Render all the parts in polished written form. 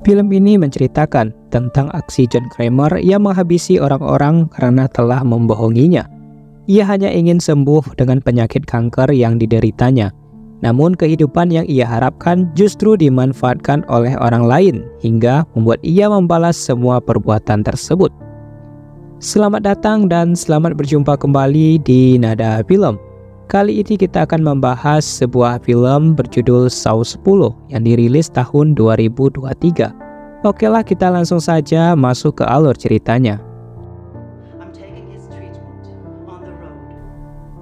Film ini menceritakan tentang aksi John Kramer yang menghabisi orang-orang karena telah membohonginya. Ia hanya ingin sembuh dengan penyakit kanker yang dideritanya. Namun kehidupan yang ia harapkan justru dimanfaatkan oleh orang lain hingga membuat ia membalas semua perbuatan tersebut. Selamat datang dan selamat berjumpa kembali di Nada Film. Kali ini kita akan membahas sebuah film berjudul Saw 10 yang dirilis tahun 2023. Oke lah, kita langsung saja masuk ke alur ceritanya.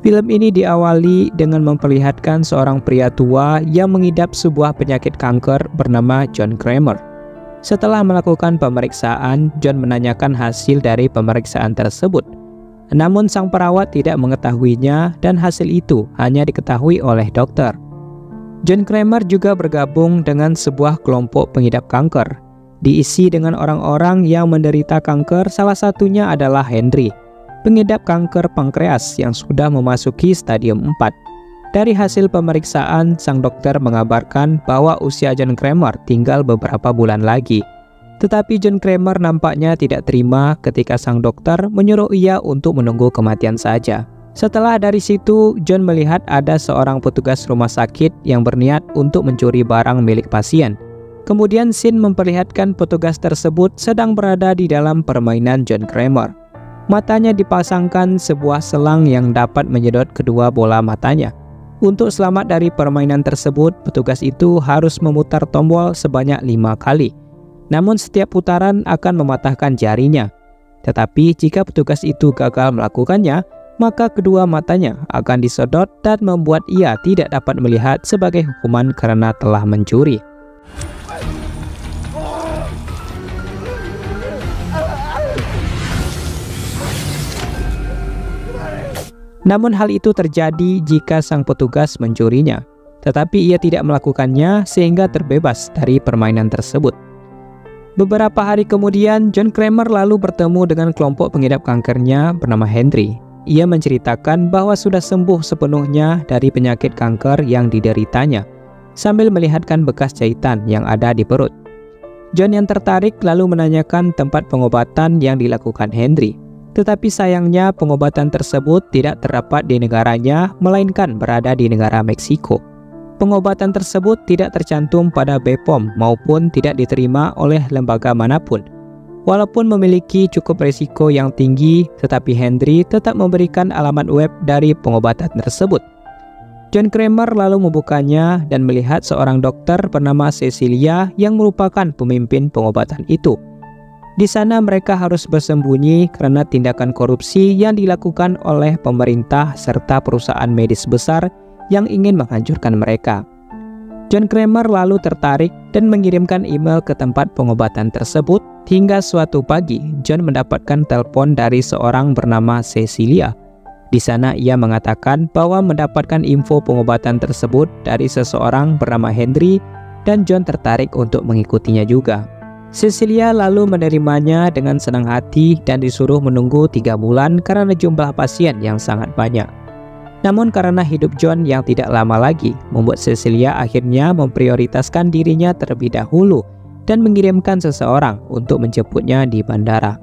Film ini diawali dengan memperlihatkan seorang pria tua yang mengidap sebuah penyakit kanker bernama John Kramer. Setelah melakukan pemeriksaan, John menanyakan hasil dari pemeriksaan tersebut. Namun sang perawat tidak mengetahuinya dan hasil itu hanya diketahui oleh dokter. John Kramer juga bergabung dengan sebuah kelompok pengidap kanker. Diisi dengan orang-orang yang menderita kanker, salah satunya adalah Henry, pengidap kanker pankreas yang sudah memasuki stadium 4. Dari hasil pemeriksaan, sang dokter mengabarkan bahwa usia John Kramer tinggal beberapa bulan lagi. Tetapi John Kramer nampaknya tidak terima ketika sang dokter menyuruh ia untuk menunggu kematian saja. Setelah dari situ, John melihat ada seorang petugas rumah sakit yang berniat untuk mencuri barang milik pasien. Kemudian scene memperlihatkan petugas tersebut sedang berada di dalam permainan John Kramer. Matanya dipasangkan sebuah selang yang dapat menyedot kedua bola matanya. Untuk selamat dari permainan tersebut, petugas itu harus memutar tombol sebanyak 5 kali. Namun setiap putaran akan mematahkan jarinya. Tetapi jika petugas itu gagal melakukannya, maka kedua matanya akan disedot dan membuat ia tidak dapat melihat sebagai hukuman karena telah mencuri. Namun hal itu terjadi jika sang petugas mencurinya. Tetapi ia tidak melakukannya sehingga terbebas dari permainan tersebut. Beberapa hari kemudian, John Kramer lalu bertemu dengan kelompok pengidap kankernya bernama Henry. Ia menceritakan bahwa sudah sembuh sepenuhnya dari penyakit kanker yang dideritanya, sambil melihatkan bekas jahitan yang ada di perut. John yang tertarik lalu menanyakan tempat pengobatan yang dilakukan Henry. Tetapi sayangnya pengobatan tersebut tidak terdapat di negaranya, melainkan berada di negara Meksiko. Pengobatan tersebut tidak tercantum pada BPOM maupun tidak diterima oleh lembaga manapun. Walaupun memiliki cukup risiko yang tinggi, tetapi Henry tetap memberikan alamat web dari pengobatan tersebut. John Kramer lalu membukanya dan melihat seorang dokter bernama Cecilia yang merupakan pemimpin pengobatan itu. Di sana mereka harus bersembunyi karena tindakan korupsi yang dilakukan oleh pemerintah serta perusahaan medis besar yang ingin menghancurkan mereka. John Kramer lalu tertarik dan mengirimkan email ke tempat pengobatan tersebut hingga suatu pagi John mendapatkan telepon dari seorang bernama Cecilia. Di sana ia mengatakan bahwa mendapatkan info pengobatan tersebut dari seseorang bernama Henry dan John tertarik untuk mengikutinya juga. Cecilia lalu menerimanya dengan senang hati dan disuruh menunggu 3 bulan karena jumlah pasien yang sangat banyak. Namun karena hidup John yang tidak lama lagi, membuat Cecilia akhirnya memprioritaskan dirinya terlebih dahulu dan mengirimkan seseorang untuk menjemputnya di bandara.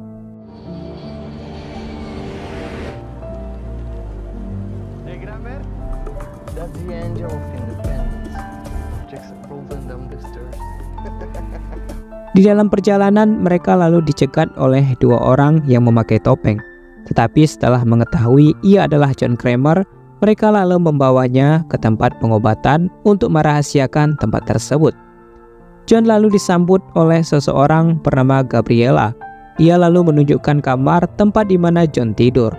Di dalam perjalanan, mereka lalu dicegat oleh 2 orang yang memakai topeng. Tetapi setelah mengetahui ia adalah John Kramer, mereka lalu membawanya ke tempat pengobatan untuk merahasiakan tempat tersebut. John lalu disambut oleh seseorang bernama Gabriela. Ia lalu menunjukkan kamar tempat di mana John tidur.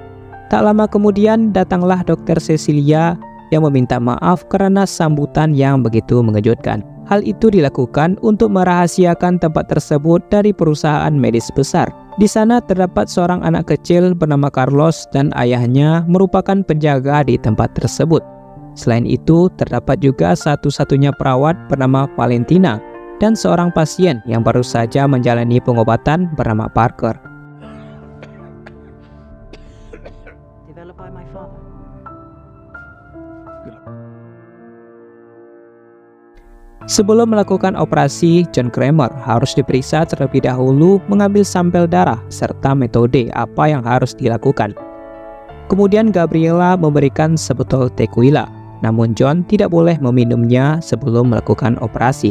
Tak lama kemudian datanglah Dr. Cecilia yang meminta maaf karena sambutan yang begitu mengejutkan. Hal itu dilakukan untuk merahasiakan tempat tersebut dari perusahaan medis besar. Di sana terdapat seorang anak kecil bernama Carlos dan ayahnya merupakan penjaga di tempat tersebut. Selain itu, terdapat juga satu-satunya perawat bernama Valentina dan seorang pasien yang baru saja menjalani pengobatan bernama Parker. Sebelum melakukan operasi, John Kramer harus diperiksa terlebih dahulu mengambil sampel darah serta metode apa yang harus dilakukan. Kemudian Gabriela memberikan sebotol tequila, namun John tidak boleh meminumnya sebelum melakukan operasi.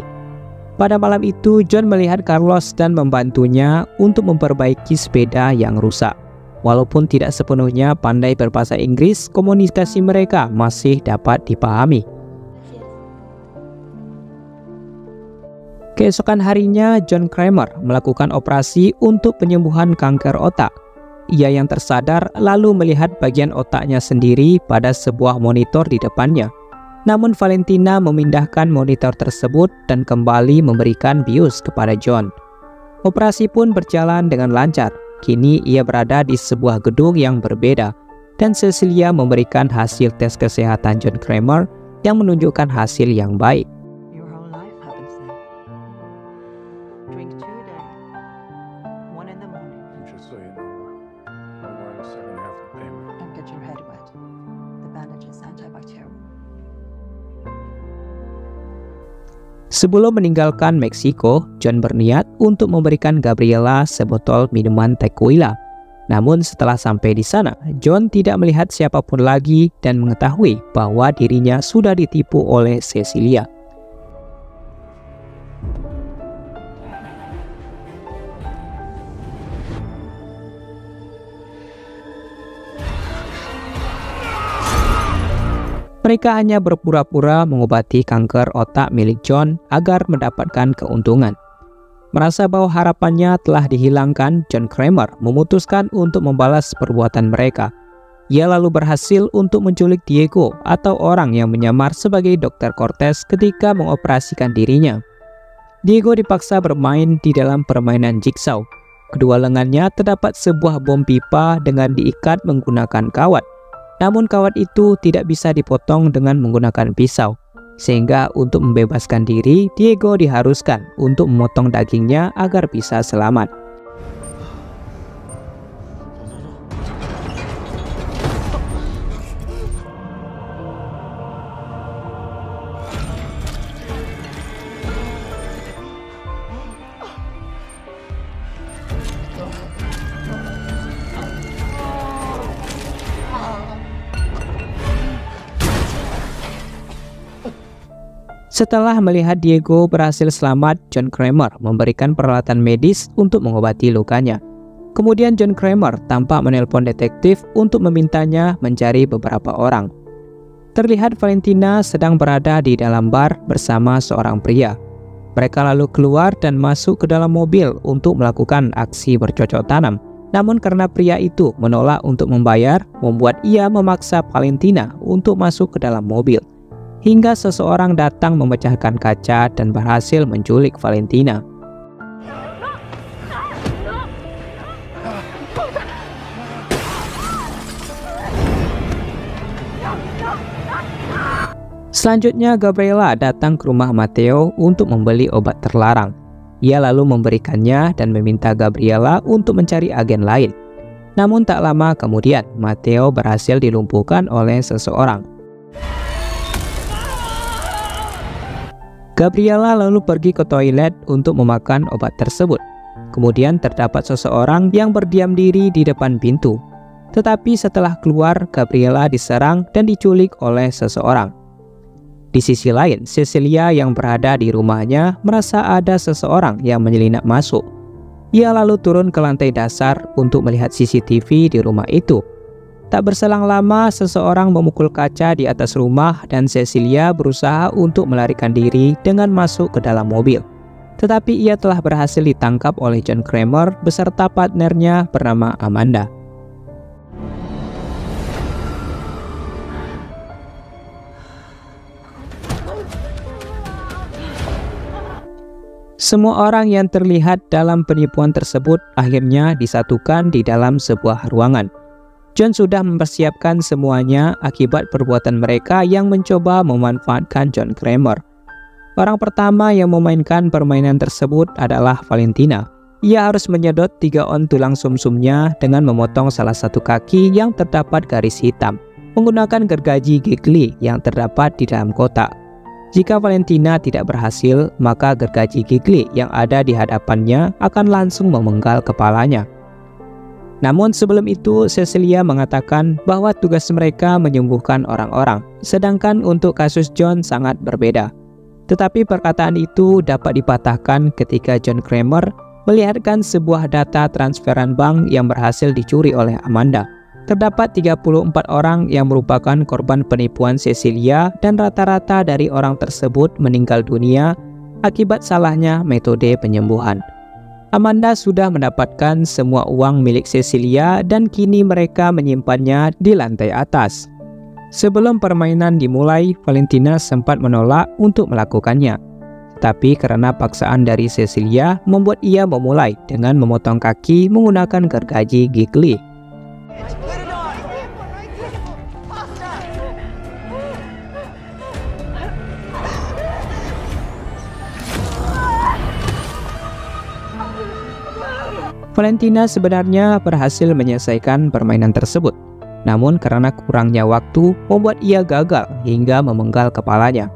Pada malam itu, John melihat Carlos dan membantunya untuk memperbaiki sepeda yang rusak. Walaupun tidak sepenuhnya pandai berbahasa Inggris, komunikasi mereka masih dapat dipahami. Keesokan harinya, John Kramer melakukan operasi untuk penyembuhan kanker otak. Ia yang tersadar lalu melihat bagian otaknya sendiri pada sebuah monitor di depannya. Namun Valentina memindahkan monitor tersebut dan kembali memberikan bius kepada John. Operasi pun berjalan dengan lancar. Kini ia berada di sebuah gedung yang berbeda, dan Cecilia memberikan hasil tes kesehatan John Kramer yang menunjukkan hasil yang baik. Sebelum meninggalkan Meksiko, John berniat untuk memberikan Gabriela sebotol minuman tequila. Namun setelah sampai di sana, John tidak melihat siapapun lagi dan mengetahui bahwa dirinya sudah ditipu oleh Cecilia. Mereka hanya berpura-pura mengobati kanker otak milik John agar mendapatkan keuntungan. Merasa bahwa harapannya telah dihilangkan, John Kramer memutuskan untuk membalas perbuatan mereka. Ia lalu berhasil untuk menculik Diego atau orang yang menyamar sebagai Dr. Cortez ketika mengoperasikan dirinya. Diego dipaksa bermain di dalam permainan jigsaw. Kedua lengannya terdapat sebuah bom pipa dengan diikat menggunakan kawat. Namun kawat itu tidak bisa dipotong dengan menggunakan pisau, sehingga untuk membebaskan diri, Diego diharuskan untuk memotong dagingnya agar bisa selamat. Setelah melihat Diego berhasil selamat, John Kramer memberikan peralatan medis untuk mengobati lukanya. Kemudian John Kramer tampak menelpon detektif untuk memintanya mencari beberapa orang. Terlihat Valentina sedang berada di dalam bar bersama seorang pria. Mereka lalu keluar dan masuk ke dalam mobil untuk melakukan aksi bercocok tanam. Namun karena pria itu menolak untuk membayar, membuat ia memaksa Valentina untuk masuk ke dalam mobil. Hingga seseorang datang memecahkan kaca dan berhasil menculik Valentina. Selanjutnya, Gabriela datang ke rumah Matteo untuk membeli obat terlarang. Ia lalu memberikannya dan meminta Gabriela untuk mencari agen lain. Namun tak lama kemudian, Matteo berhasil dilumpuhkan oleh seseorang. Gabriela lalu pergi ke toilet untuk memakan obat tersebut. Kemudian terdapat seseorang yang berdiam diri di depan pintu. Tetapi setelah keluar, Gabriela diserang dan diculik oleh seseorang. Di sisi lain, Cecilia yang berada di rumahnya merasa ada seseorang yang menyelinap masuk. Ia lalu turun ke lantai dasar untuk melihat CCTV di rumah itu. Tak berselang lama, seseorang memukul kaca di atas rumah dan Cecilia berusaha untuk melarikan diri dengan masuk ke dalam mobil. Tetapi ia telah berhasil ditangkap oleh John Kramer beserta partnernya bernama Amanda. Semua orang yang terlihat dalam penipuan tersebut akhirnya disatukan di dalam sebuah ruangan. John sudah mempersiapkan semuanya akibat perbuatan mereka yang mencoba memanfaatkan John Kramer. Orang pertama yang memainkan permainan tersebut adalah Valentina. Ia harus menyedot 3 on tulang sumsumnya dengan memotong salah satu kaki yang terdapat garis hitam, menggunakan gergaji Gigli yang terdapat di dalam kotak. Jika Valentina tidak berhasil, maka gergaji Gigli yang ada di hadapannya akan langsung memenggal kepalanya. Namun sebelum itu, Cecilia mengatakan bahwa tugas mereka menyembuhkan orang-orang, sedangkan untuk kasus John sangat berbeda. Tetapi perkataan itu dapat dipatahkan ketika John Kramer melihatkan sebuah data transferan bank yang berhasil dicuri oleh Amanda. Terdapat 34 orang yang merupakan korban penipuan Cecilia dan rata-rata dari orang tersebut meninggal dunia akibat salahnya metode penyembuhan. Amanda sudah mendapatkan semua uang milik Cecilia dan kini mereka menyimpannya di lantai atas. Sebelum permainan dimulai, Valentina sempat menolak untuk melakukannya. Tapi karena paksaan dari Cecilia membuat ia memulai dengan memotong kaki menggunakan gergaji Gigli. Valentina sebenarnya berhasil menyelesaikan permainan tersebut. Namun karena kurangnya waktu, membuat ia gagal hingga memenggal kepalanya.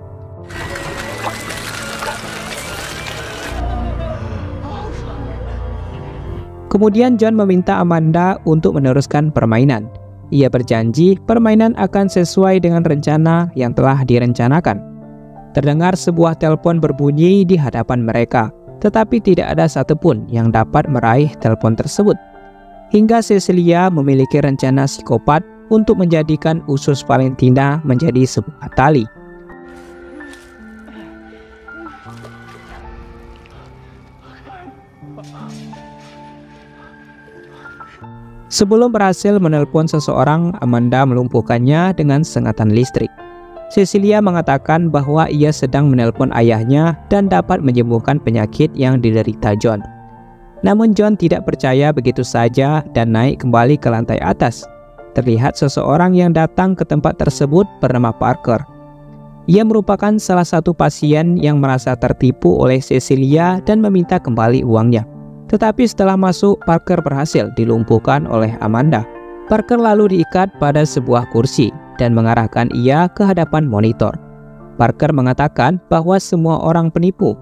Kemudian John meminta Amanda untuk meneruskan permainan. Ia berjanji permainan akan sesuai dengan rencana yang telah direncanakan. Terdengar sebuah telepon berbunyi di hadapan mereka. Tetapi tidak ada satupun yang dapat meraih telepon tersebut. Hingga Cecilia memiliki rencana psikopat untuk menjadikan usus Valentina menjadi sebuah tali. Sebelum berhasil menelpon seseorang, Amanda melumpuhkannya dengan sengatan listrik. Cecilia mengatakan bahwa ia sedang menelpon ayahnya dan dapat menyembuhkan penyakit yang diderita John. Namun John tidak percaya begitu saja dan naik kembali ke lantai atas. Terlihat seseorang yang datang ke tempat tersebut bernama Parker. Ia merupakan salah satu pasien yang merasa tertipu oleh Cecilia dan meminta kembali uangnya. Tetapi setelah masuk, Parker berhasil dilumpuhkan oleh Amanda. Parker lalu diikat pada sebuah kursi dan mengarahkan ia ke hadapan monitor. Parker mengatakan bahwa semua orang penipu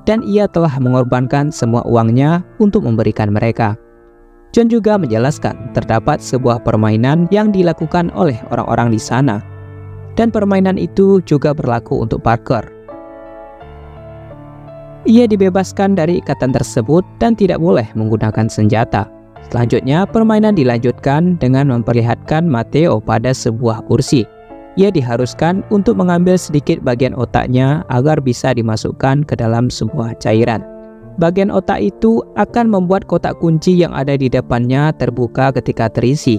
dan ia telah mengorbankan semua uangnya untuk memberikan mereka. John juga menjelaskan terdapat sebuah permainan yang dilakukan oleh orang-orang di sana dan permainan itu juga berlaku untuk Parker. Ia dibebaskan dari ikatan tersebut dan tidak boleh menggunakan senjata. Selanjutnya, permainan dilanjutkan dengan memperlihatkan Matteo pada sebuah kursi. Ia diharuskan untuk mengambil sedikit bagian otaknya agar bisa dimasukkan ke dalam sebuah cairan. Bagian otak itu akan membuat kotak kunci yang ada di depannya terbuka ketika terisi.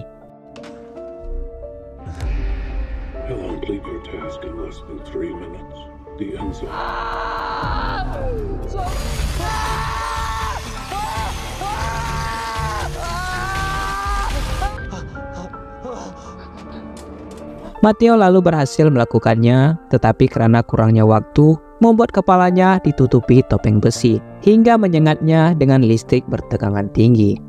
Matteo lalu berhasil melakukannya, tetapi karena kurangnya waktu, membuat kepalanya ditutupi topeng besi, hingga menyengatnya dengan listrik bertegangan tinggi.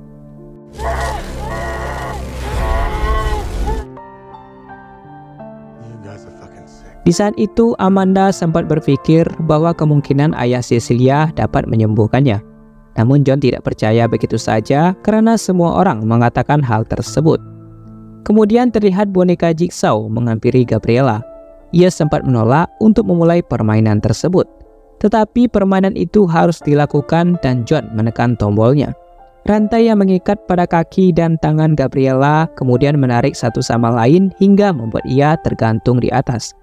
Di saat itu, Amanda sempat berpikir bahwa kemungkinan ayah Cecilia dapat menyembuhkannya. Namun John tidak percaya begitu saja karena semua orang mengatakan hal tersebut. Kemudian terlihat boneka Jigsaw menghampiri Gabriella. Ia sempat menolak untuk memulai permainan tersebut. Tetapi permainan itu harus dilakukan dan John menekan tombolnya. Rantai yang mengikat pada kaki dan tangan Gabriella kemudian menarik satu sama lain hingga membuat ia tergantung di atas.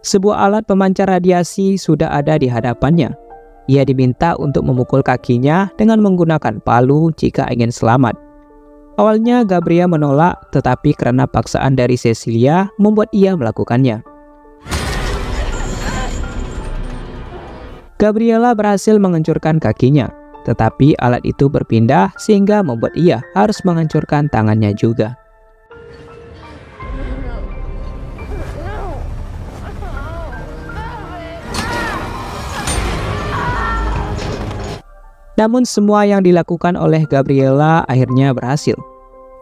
Sebuah alat pemancar radiasi sudah ada di hadapannya. Ia diminta untuk memukul kakinya dengan menggunakan palu jika ingin selamat. Awalnya Gabriella menolak, tetapi karena paksaan dari Cecilia membuat ia melakukannya. Gabriella berhasil menghancurkan kakinya, tetapi alat itu berpindah sehingga membuat ia harus menghancurkan tangannya juga. Namun semua yang dilakukan oleh Gabriella akhirnya berhasil.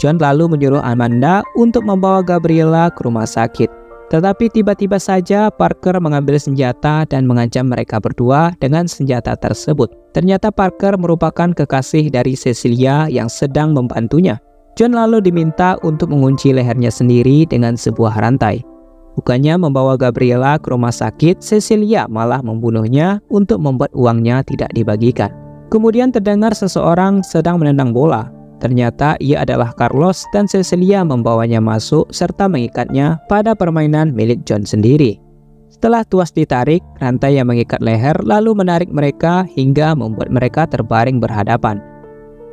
John lalu menyuruh Amanda untuk membawa Gabriella ke rumah sakit. Tetapi tiba-tiba saja Parker mengambil senjata dan mengancam mereka berdua dengan senjata tersebut. Ternyata Parker merupakan kekasih dari Cecilia yang sedang membantunya. John lalu diminta untuk mengunci lehernya sendiri dengan sebuah rantai. Bukannya membawa Gabriela ke rumah sakit, Cecilia malah membunuhnya untuk membuat uangnya tidak dibagikan. Kemudian terdengar seseorang sedang menendang bola. Ternyata ia adalah Carlos dan Cecilia membawanya masuk serta mengikatnya pada permainan milik John sendiri. Setelah tuas ditarik, rantai yang mengikat leher lalu menarik mereka hingga membuat mereka terbaring berhadapan.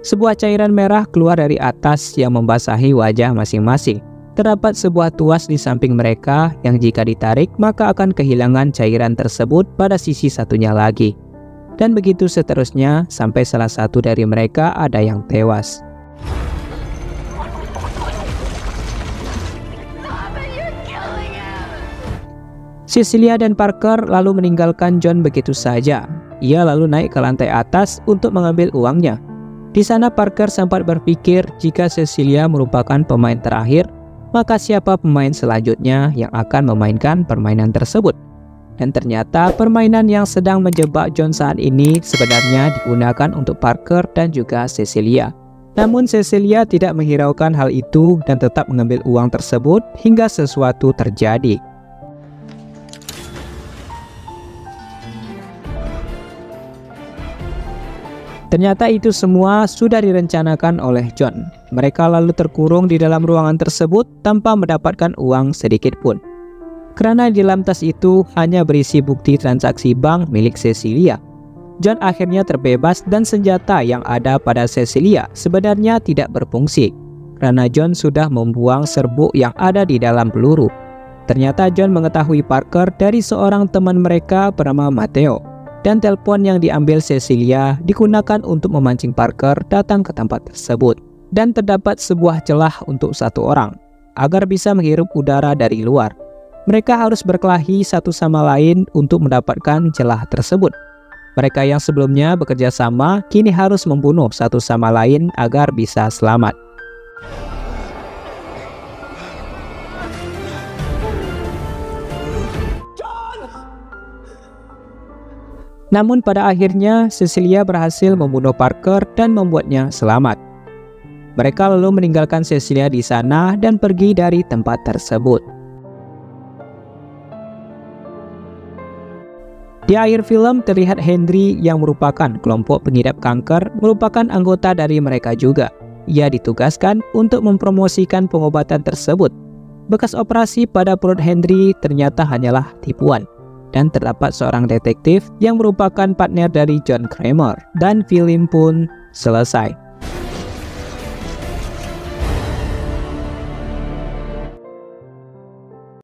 Sebuah cairan merah keluar dari atas yang membasahi wajah masing-masing. Terdapat sebuah tuas di samping mereka yang jika ditarik maka akan kehilangan cairan tersebut pada sisi satunya lagi. Dan begitu seterusnya sampai salah satu dari mereka ada yang tewas. Cecilia dan Parker lalu meninggalkan John begitu saja. Ia lalu naik ke lantai atas untuk mengambil uangnya. Di sana Parker sempat berpikir jika Cecilia merupakan pemain terakhir, maka siapa pemain selanjutnya yang akan memainkan permainan tersebut? Dan ternyata permainan yang sedang menjebak John saat ini sebenarnya digunakan untuk Parker dan juga Cecilia. Namun Cecilia tidak menghiraukan hal itu dan tetap mengambil uang tersebut hingga sesuatu terjadi. Ternyata itu semua sudah direncanakan oleh John. Mereka lalu terkurung di dalam ruangan tersebut tanpa mendapatkan uang sedikit pun. Karena di dalam tas itu hanya berisi bukti transaksi bank milik Cecilia. John akhirnya terbebas dan senjata yang ada pada Cecilia sebenarnya tidak berfungsi. Karena John sudah membuang serbuk yang ada di dalam peluru. Ternyata John mengetahui Parker dari seorang teman mereka bernama Matteo. Dan telepon yang diambil Cecilia digunakan untuk memancing Parker datang ke tempat tersebut. Dan terdapat sebuah celah untuk satu orang, agar bisa menghirup udara dari luar. Mereka harus berkelahi satu sama lain untuk mendapatkan celah tersebut. Mereka yang sebelumnya bekerja sama, kini harus membunuh satu sama lain agar bisa selamat. Namun pada akhirnya Cecilia berhasil membunuh Parker dan membuatnya selamat. Mereka lalu meninggalkan Cecilia di sana dan pergi dari tempat tersebut. Di akhir film terlihat Henry yang merupakan kelompok pengidap kanker merupakan anggota dari mereka juga. Ia ditugaskan untuk mempromosikan pengobatan tersebut. Bekas operasi pada perut Henry ternyata hanyalah tipuan. Dan terdapat seorang detektif yang merupakan partner dari John Kramer, dan film pun selesai.